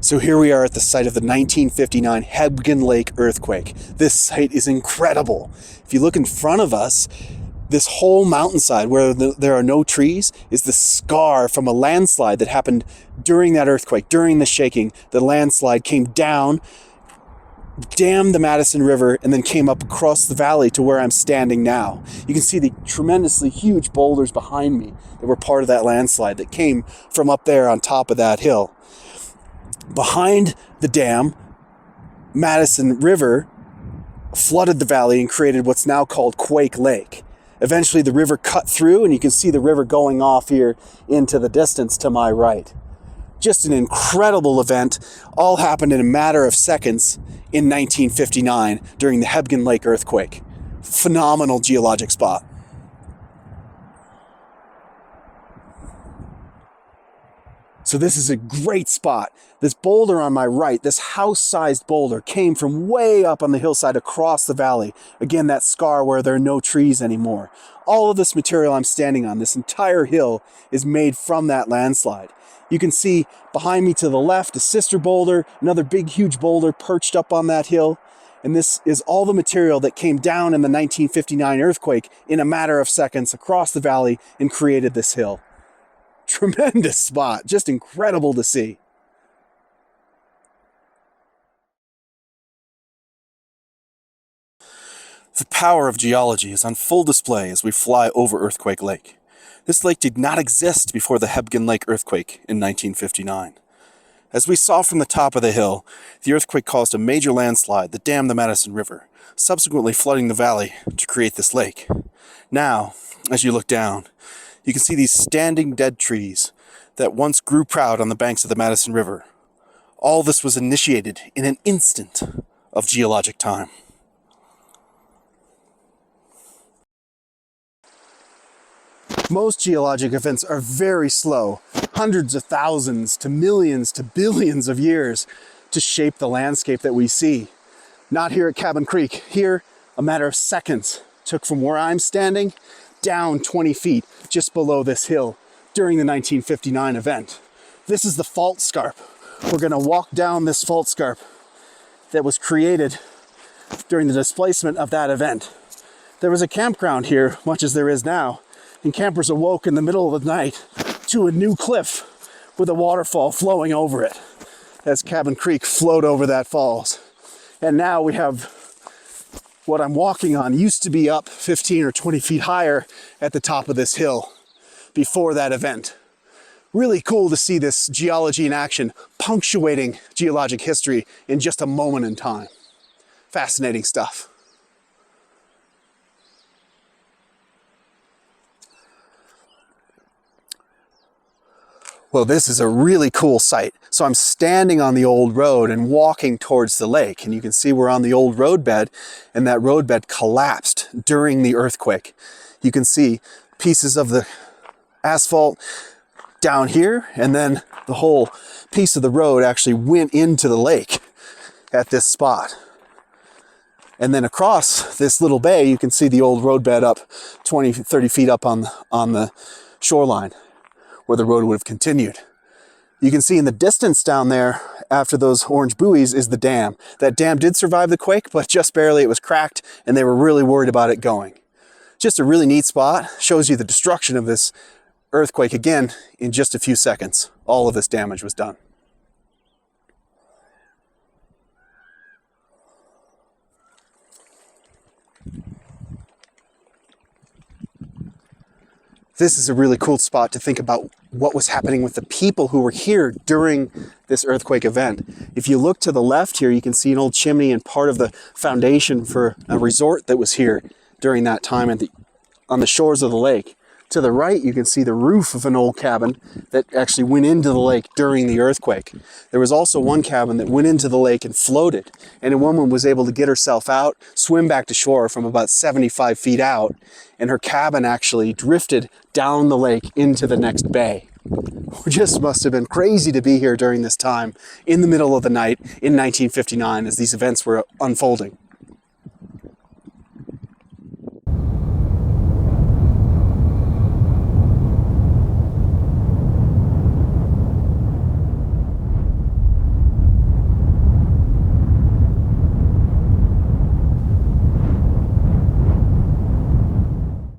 So here we are at the site of the 1959 Hebgen Lake earthquake. This site is incredible. If you look in front of us, this whole mountainside where there are no trees is the scar from a landslide that happened during that earthquake, during the shaking. The landslide came down, dammed the Madison River, and then came up across the valley to where I'm standing now. You can see the tremendously huge boulders behind me that were part of that landslide that came from up there on top of that hill. Behind the dam, Madison River flooded the valley and created what's now called Quake Lake. Eventually the river cut through, and you can see the river going off here into the distance to my right. Just an incredible event, all happened in a matter of seconds in 1959 during the Hebgen Lake earthquake. Phenomenal geologic spot. So this is a great spot. This boulder on my right, this house-sized boulder, came from way up on the hillside across the valley. Again, that scar where there are no trees anymore. All of this material I'm standing on, this entire hill, is made from that landslide. You can see behind me to the left a sister boulder, another big huge boulder perched up on that hill. And this is all the material that came down in the 1959 earthquake in a matter of seconds across the valley and created this hill. Tremendous spot, just incredible to see. The power of geology is on full display as we fly over Earthquake Lake. This lake did not exist before the Hebgen Lake earthquake in 1959. As we saw from the top of the hill, the earthquake caused a major landslide that dammed the Madison River, subsequently flooding the valley to create this lake. Now, as you look down, you can see these standing dead trees that once grew proud on the banks of the Madison River. All this was initiated in an instant of geologic time. Most geologic events are very slow, hundreds of thousands to millions to billions of years to shape the landscape that we see. Not here at Cabin Creek. Here, a matter of seconds took from where I'm standing down 20 feet just below this hill during the 1959 event. This is the fault scarp. We're going to walk down this fault scarp that was created during the displacement of that event. There was a campground here, much as there is now, and campers awoke in the middle of the night to a new cliff with a waterfall flowing over it as Cabin Creek flowed over that falls. And now we have what I'm walking on used to be up 15 or 20 feet higher at the top of this hill before that event. Really cool to see this geology in action, punctuating geologic history in just a moment in time. Fascinating stuff. Well, this is a really cool site. So I'm standing on the old road and walking towards the lake, and you can see we're on the old roadbed, and that roadbed collapsed during the earthquake. You can see pieces of the asphalt down here, and then the whole piece of the road actually went into the lake at this spot. And then across this little bay, you can see the old roadbed up 20, 30 feet up on the shoreline, where the road would have continued. You can see in the distance down there, after those orange buoys, is the dam. That dam did survive the quake, but just barely. It was cracked, and they were really worried about it going. Just a really neat spot. Shows you the destruction of this earthquake again in just a few seconds. All of this damage was done. This is a really cool spot to think about what was happening with the people who were here during this earthquake event. If you look to the left here, you can see an old chimney and part of the foundation for a resort that was here during that time on the shores of the lake. To the right, you can see the roof of an old cabin that actually went into the lake during the earthquake. There was also one cabin that went into the lake and floated, and a woman was able to get herself out, swim back to shore from about 75 feet out, and her cabin actually drifted down the lake into the next bay. It just must have been crazy to be here during this time, in the middle of the night in 1959 as these events were unfolding.